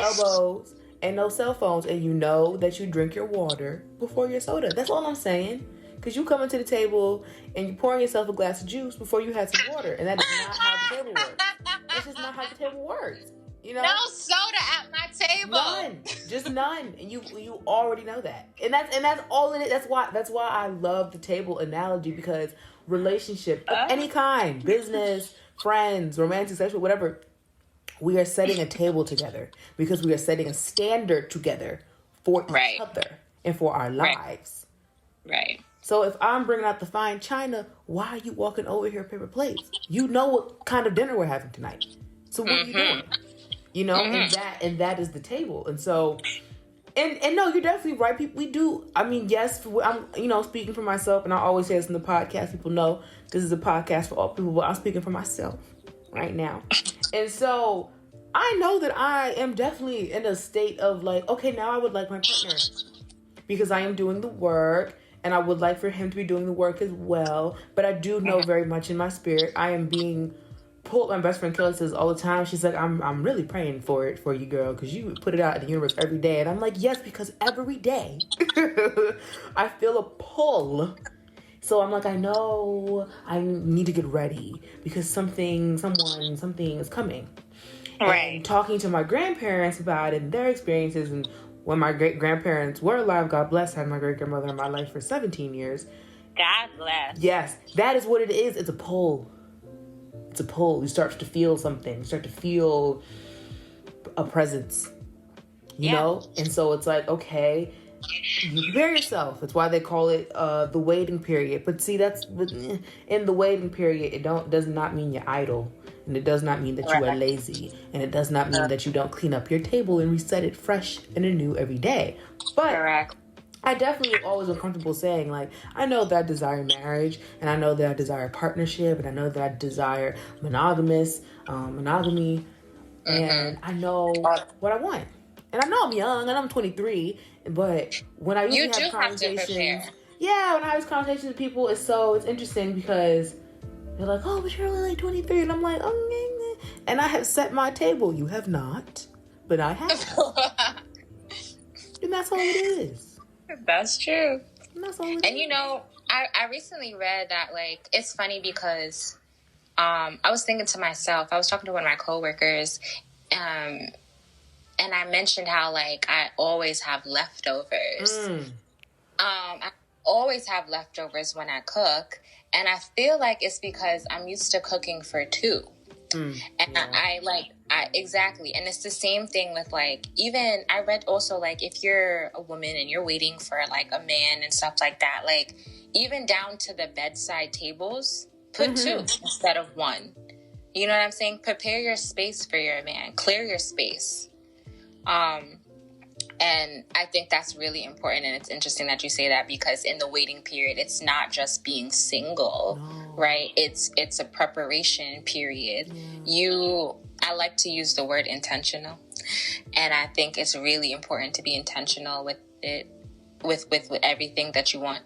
cell phones. And you know that you drink your water before your soda. That's all I'm saying. Because you come into the table and you're pouring yourself a glass of juice before you had some water. And that is not how the table works. That's just not how the table works. No soda at my table. None. Just none. And you already know that. And that's all in it. That's why I love the table analogy, because relationship of any kind, business, friends, romantic, sexual, whatever, we are setting a table together because we are setting a standard together for each other and for our lives. Right. So if I'm bringing out the fine china, why are you walking over here with paper plates? You know what kind of dinner we're having tonight. So what are you doing? You know, and that is the table. And so, and no, you're definitely right. People, we do. I mean, yes, I'm, speaking for myself, and I always say this in the podcast. People know this is a podcast for all people, but I'm speaking for myself right now. And so I know that I am definitely in a state of like, okay, now I would like my partner because I am doing the work. And I would like for him to be doing the work as well. But I do know very much in my spirit, I am being pulled. My best friend Kelly says all the time, she's like, I'm really praying for you, girl, because you put it out in the universe every day. And I'm like, yes, because every day I feel a pull. So I'm like, I know I need to get ready because something is coming. Right. And talking to my grandparents about it and their experiences, and when my great-grandparents were alive, God bless, I had my great-grandmother in my life for 17 years. God bless. Yes, that is what it is. It's a pull. It's a pull. You start to feel something. You start to feel a presence, you know? And so it's like, okay, you prepare yourself. That's why they call it the waiting period. But see, that's in the waiting period, it does not mean you're idle. And it does not mean that you are lazy. And it does not mean that you don't clean up your table and reset it fresh and anew every day. But I definitely have always been comfortable saying, like, I know that I desire marriage. And I know that I desire partnership. And I know that I desire monogamy. And I know what I want. And I know I'm young and I'm 23. But when I usually have conversations... Yeah, when I have conversations with people, it's interesting because... They're like, oh, but you're only like 23. And I'm like, oh, and I have set my table. You have not, but I have. And that's all it is. That's true. And that's all it is. And I recently read that, like, it's funny because I was thinking to myself, I was talking to one of my coworkers, and I mentioned how, like, I always have leftovers. I always have leftovers when I cook. And I feel like it's because I'm used to cooking for two. And I exactly. And it's the same thing with, like, even I read also, like, if you're a woman and you're waiting for, like, a man and stuff like that, like, even down to the bedside tables, put two instead of one. You know what I'm saying? Prepare your space for your man. Clear your space. And I think that's really important. And it's interesting that you say that because in the waiting period, it's not just being single, right? It's a preparation period. I like to use the word intentional. And I think it's really important to be intentional with it, with everything that you want,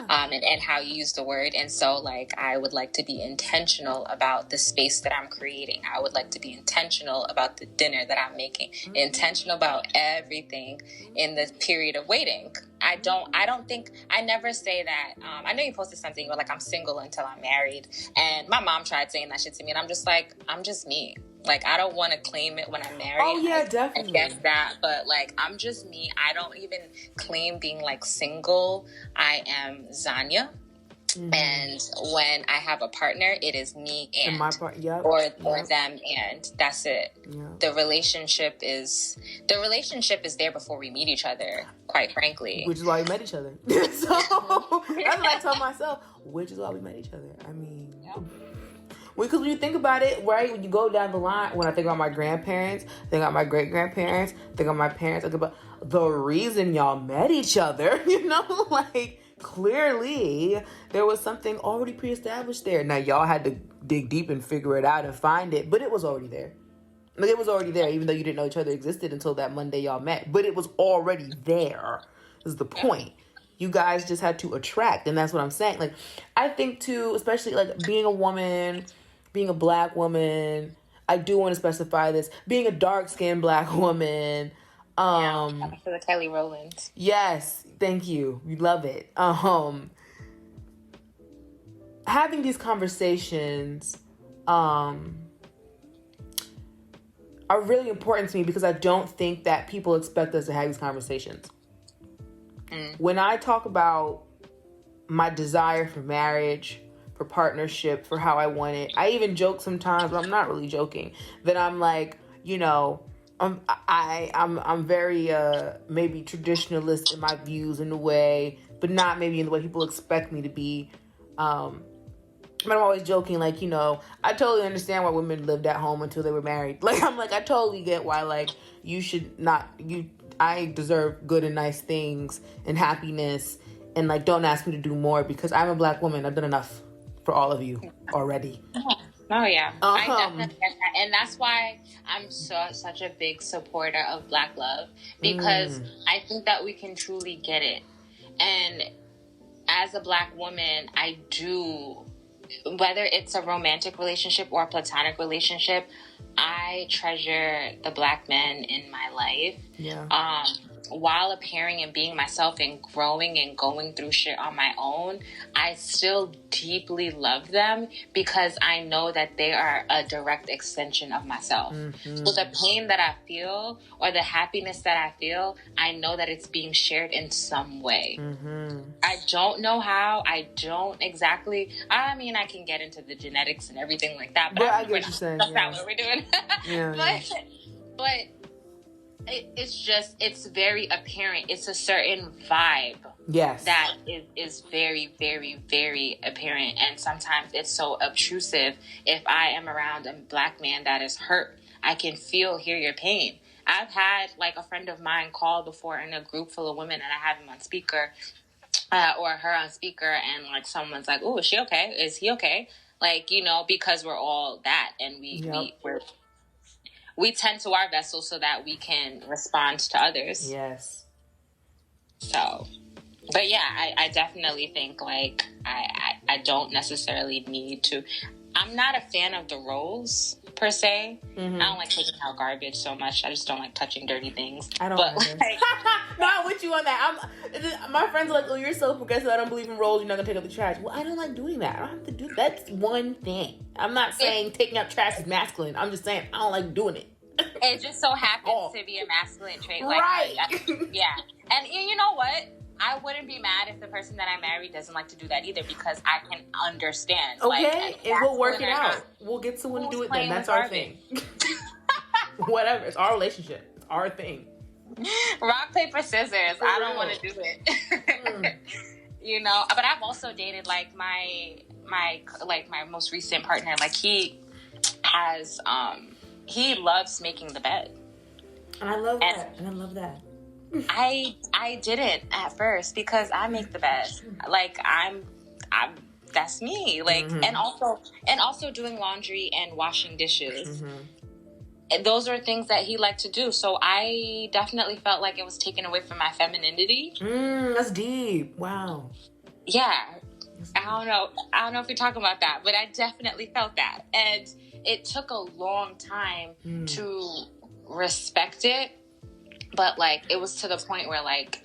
and how you use the word. And so, like, I would like to be intentional about the space that I'm creating. I would like to be intentional about the dinner that I'm making, intentional about everything in the period of waiting. I never say that. I know you posted something where, like, I'm single until I'm married. And my mom tried saying that shit to me. And I'm just like, I'm just me. Like, I don't want to claim it when I'm married. Oh, yeah, definitely. I guess that. But, like, I'm just me. I don't even claim being, like, single. I am Zanya. And when I have a partner, it is me and or them, and that's it. The relationship is there before we meet each other, quite frankly. Which is why we met each other. So that's what I tell myself. Which is why we met each other. I mean... Because when you think about it, right, when you go down the line, when I think about my grandparents, think about my great-grandparents, think about my parents, think about the reason y'all met each other, like, clearly there was something already pre-established there. Now, y'all had to dig deep and figure it out and find it, but it was already there. Like, it was already there, even though you didn't know each other existed until that Monday y'all met. But it was already there, is the point. You guys just had to attract, and that's what I'm saying. Like, I think, too, especially, like, being a woman... being a black woman, I do want to specify this. Being a dark-skinned black woman. For the Kelly Rowlands. Yes, thank you. We love it. Having these conversations are really important to me because I don't think that people expect us to have these conversations. When I talk about my desire for marriage, for partnership, for how I want it. I even joke sometimes, but I'm not really joking, that I'm like, I'm very maybe traditionalist in my views in a way, but not maybe in the way people expect me to be. But I'm always joking, like, you know, I totally understand why women lived at home until they were married. Like, I'm like, I totally get why, like, you should not, I deserve good and nice things and happiness, and, like, don't ask me to do more because I'm a black woman. I've done enough for all of you already. Oh yeah, I definitely get that, and that's why I'm such a big supporter of Black love, because I think that we can truly get it. And as a Black woman, I do, whether it's a romantic relationship or a platonic relationship, I treasure the Black men in my life. Yeah. While appearing and being myself and growing and going through shit on my own, I still deeply love them because I know that they are a direct extension of myself. So the pain that I feel or the happiness that I feel, I know that it's being shared in some way. I don't know how. I don't exactly. I mean, I can get into the genetics and everything like that, but I get what you're saying. That's not what we're doing. But it's very apparent. It's a certain vibe. Yes. That is very, very, very apparent. And sometimes it's so obtrusive. If I am around a Black man that is hurt, I can hear your pain. I've had, like, a friend of mine call before in a group full of women, and I have him on speaker, or her on speaker, and, like, someone's like, "Oh, is she okay? Is he okay?" Like, you know, because we're all that, and we tend to our vessel so that we can respond to others. Yes. So, but yeah, I definitely think, like, I don't necessarily need to. I'm not a fan of the roles, per se. I don't like taking out garbage so much. I just don't like touching dirty things. I don't like no, I'm with you on that. My friends are like, "Oh, you're so progressive. I don't believe in roles. You're not going to take out the trash." Well, I don't like doing that. I don't have to do that. That's one thing. I'm not saying taking out trash is masculine. I'm just saying I don't like doing it. It just so happens to be a masculine trait. Like, right. Yeah. And you know what? I wouldn't be mad if the person that I married doesn't like to do that either, because I can understand. Okay, like, and we'll work it out. We'll get someone to do it then. That's our thing. Whatever. It's our relationship. It's our thing. Rock, paper, scissors. I don't want to do it. You know, but I've also dated, like, my most recent partner. Like, he has, he loves making the bed. And I love that. I didn't at first, because I make the bed. Like, I'm that's me. Like, and also doing laundry and washing dishes. And those are things that he liked to do. So I definitely felt like it was taken away from my femininity. That's deep. Wow. Yeah. I don't know if you're talking about that, but I definitely felt that. And it took a long time to respect it. But, like, it was to the point where, like,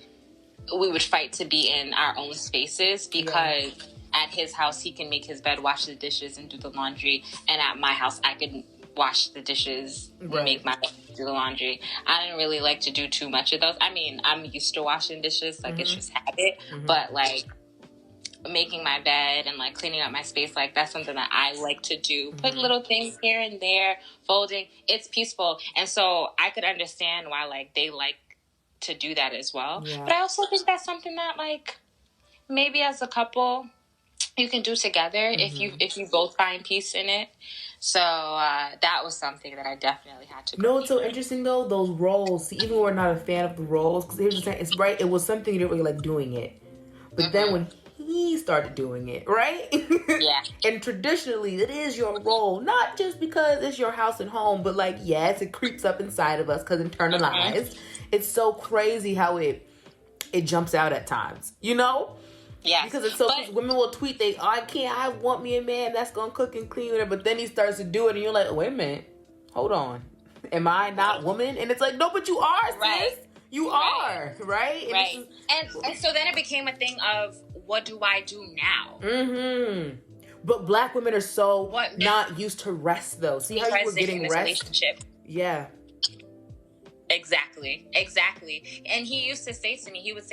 we would fight to be in our own spaces, because at his house, he can make his bed, wash the dishes, and do the laundry. And at my house, I could wash the dishes, make my bed, do the laundry. I didn't really like to do too much of those. I mean, I'm used to washing dishes. Like, it's just habit. But, like, making my bed and, like, cleaning up my space, like, that's something that I like to do. Put little things here and there, folding. It's peaceful. And so I could understand why, like, they like to do that as well. Yeah. But I also think that's something that, like, maybe as a couple you can do together if you both find peace in it. So that was something that I definitely had to. No, it's so interesting though, those roles. See, even when we're not a fan of the roles, because here's the thing, it's right. It was something you didn't really like doing it, but then when he started doing it, right? Yeah. And traditionally, it is your role, not just because it's your house and home, but, like, yes, it creeps up inside of us because internalized. It's so crazy how it jumps out at times, you know? Yeah. Because it's so women will tweet, I want me a man that's gonna cook and clean, whatever. But then he starts to do it, and you're like, wait a minute, hold on, am I not woman? And it's like, no, but you are, sis. You are, right? And and so then it became a thing of, what do I do now? But Black women are so not used to rest, though. See how you were getting rest? Relationship. Yeah. Exactly. And he used to say to me, he was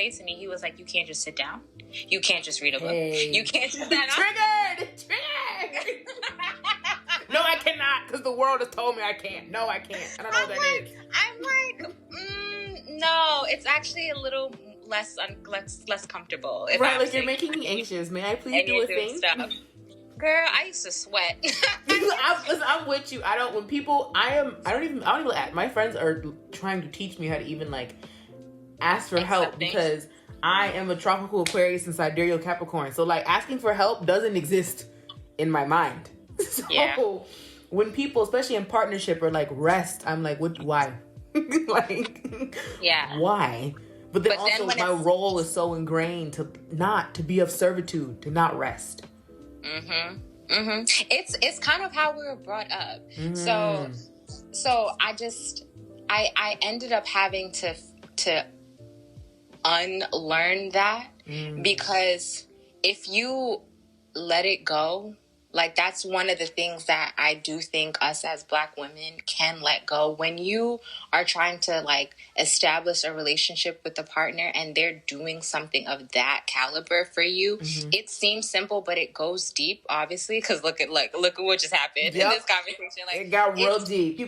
like, you can't just sit down. You can't just read a book. You can't just stand up. Triggered! No, I cannot, because the world has told me I can't. No, I can't. I don't know what that is. I'm like, no, it's actually a little less comfortable. Right, like you're making me anxious. May I please do a thing? Stuff. Girl, I used to sweat. I'm with you. I don't even my friends are trying to teach me how to even like ask for help because I am a tropical Aquarius and Sidereal Capricorn. So like asking for help doesn't exist in my mind. So when people, especially in partnership, are like rest, I'm like, what? Why? Like, why? But then also my role is so ingrained to be of servitude, to not rest. It's kind of how we were brought up. So I ended up having to unlearn that because if you let it go, like that's one of the things that I do think us as Black women can let go. When you are trying to like establish a relationship with a partner and they're doing something of that caliber for you, it seems simple, but it goes deep, obviously, because look at what just happened in this conversation. Like it got real deep.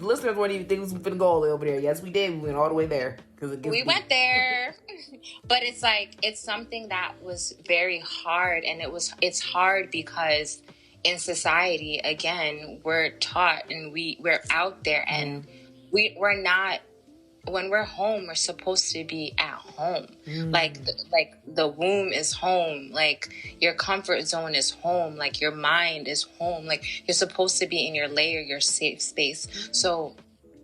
Listeners wouldn't even think it was going to go over there. Yes, we did. We went all the way there. We went there. But it's like, it's something that was very hard. And it's hard because in society, again, we're taught and we're out there and we're not, when we're home, we're supposed to be at home. Like the womb is home. Like your comfort zone is home. Like your mind is home. Like you're supposed to be in your layer, your safe space. So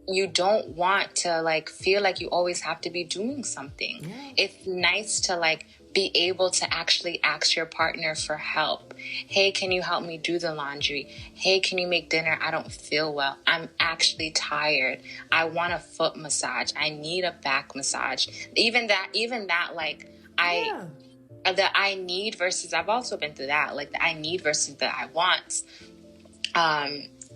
you don't want to like feel like you always have to be doing something. It's nice to like be able to actually ask your partner for help. Hey, can you help me do the laundry? Hey, can you make dinner? I don't feel well. I'm actually tired. I want a foot massage. I need a back massage. Even that like the I need versus, I've also been through that, like the I need versus the I want.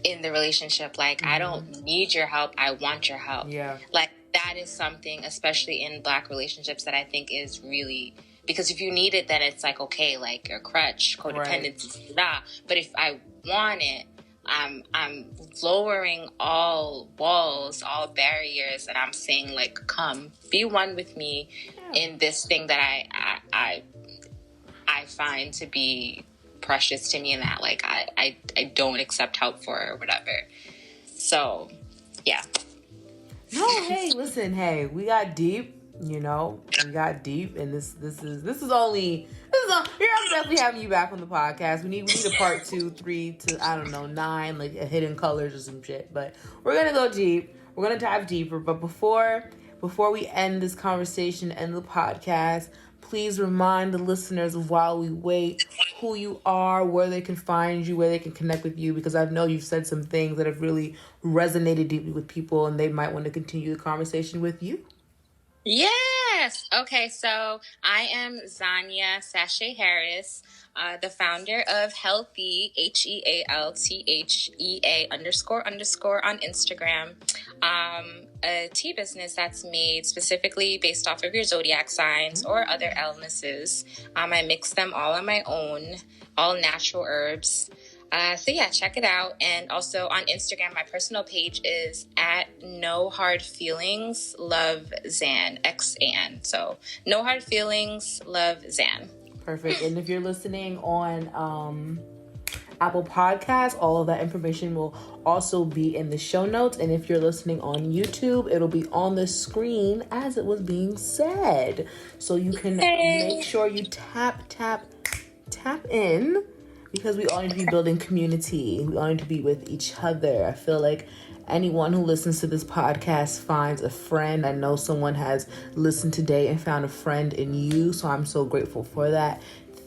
In the relationship, like I don't need your help, I want your help. Like that is something, especially in Black relationships, that I think is really, because if you need it, then it's like, okay, like your crutch, codependency, but if I want it, I'm lowering all walls, all barriers, and I'm saying like, come be one with me in this thing that I find to be precious to me, and that like I don't accept help for or whatever. So yeah. No, hey, listen, we got deep, we got deep, and this is I'm definitely having you back on the podcast. We need a part 2, 3 to I don't know 9, like a hidden colors or some shit. But we're gonna go deep. We're gonna dive deeper. But before we end this conversation and the podcast, please remind the listeners of While We Wait who you are, where they can find you, where they can connect with you, because I know you've said some things that have really resonated deeply with people and they might want to continue the conversation with you. Yes. Okay, so I am Zanya Sachet Harris, the founder of Healthea, HEALTHEA _ on Instagram. A tea business that's made specifically based off of your zodiac signs or other illnesses. I mix them all on my own, all natural herbs. So yeah, check it out. And also on Instagram, my personal page is at No Hard Feelings Love Zan, XAN. So No Hard Feelings Love Zan. Perfect. And if you're listening on Apple Podcasts, all of that information will also be in the show notes. And if you're listening on YouTube, it'll be on the screen as it was being said. So you can make sure you tap in, because we all need to be building community. We all need to be with each other. I feel like anyone who listens to this podcast finds a friend. I know someone has listened today and found a friend in you, so I'm so grateful for that.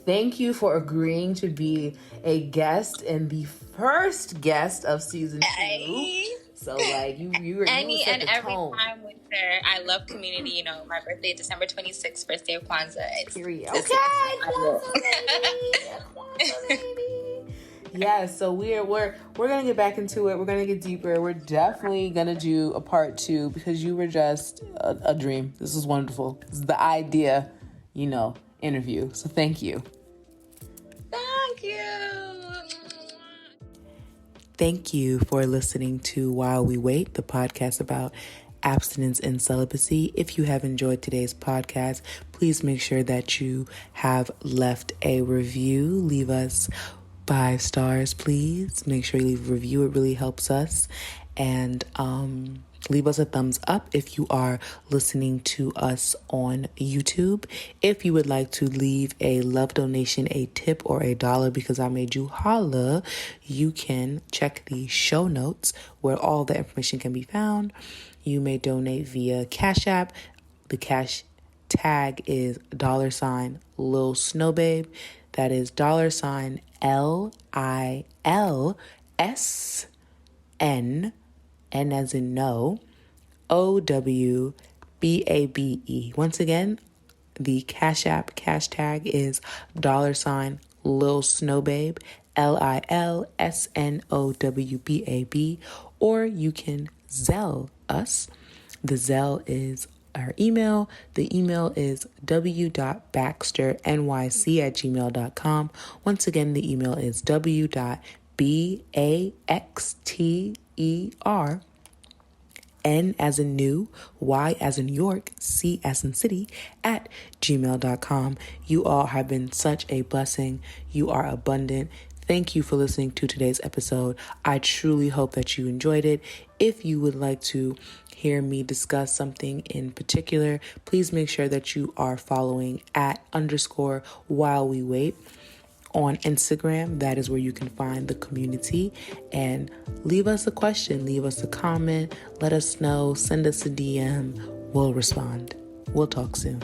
Thank you for agreeing to be a guest and the first guest of season 2. So like you any and every tone. time with her. I love community. My birthday is December 26th, first day of Kwanzaa. Period. Okay, Kwanzaa lady. Yeah, so we're gonna get back into it. We're gonna get deeper. We're definitely gonna do a part 2 because you were just a dream. This is wonderful. This is the idea, interview. So thank you. Thank you. Thank you for listening to While We Wait, the podcast about Abstinence and Celibacy. If you have enjoyed today's podcast, please make sure that you have left a review. Leave us 5 stars, please. Make sure you leave a review. It really helps us. And leave us a thumbs up if you are listening to us on YouTube. If you would like to leave a love donation, a tip, or $1 because I made you holla, you can check the show notes where all the information can be found. You may donate via Cash App. The cash tag is $lilsnowbabe. That is $LILSN, N as in no, OWBABE. Once again, the Cash App cash tag is $lilsnowbabe, LILSNOWBAB, or you can Zelle us. The Zelle is our email. The email is w.baxternyc@gmail.com. Once again, the email is w.baxter, N as in new, Y as in York, C as in city, at gmail.com. You all have been such a blessing. You are abundant. Thank you for listening to today's episode. I truly hope that you enjoyed it. If you would like to hear me discuss something in particular, please make sure that you are following @_while-we-wait on Instagram. That is where you can find the community, and leave us a question, leave us a comment, let us know, send us a DM. We'll respond. We'll talk soon.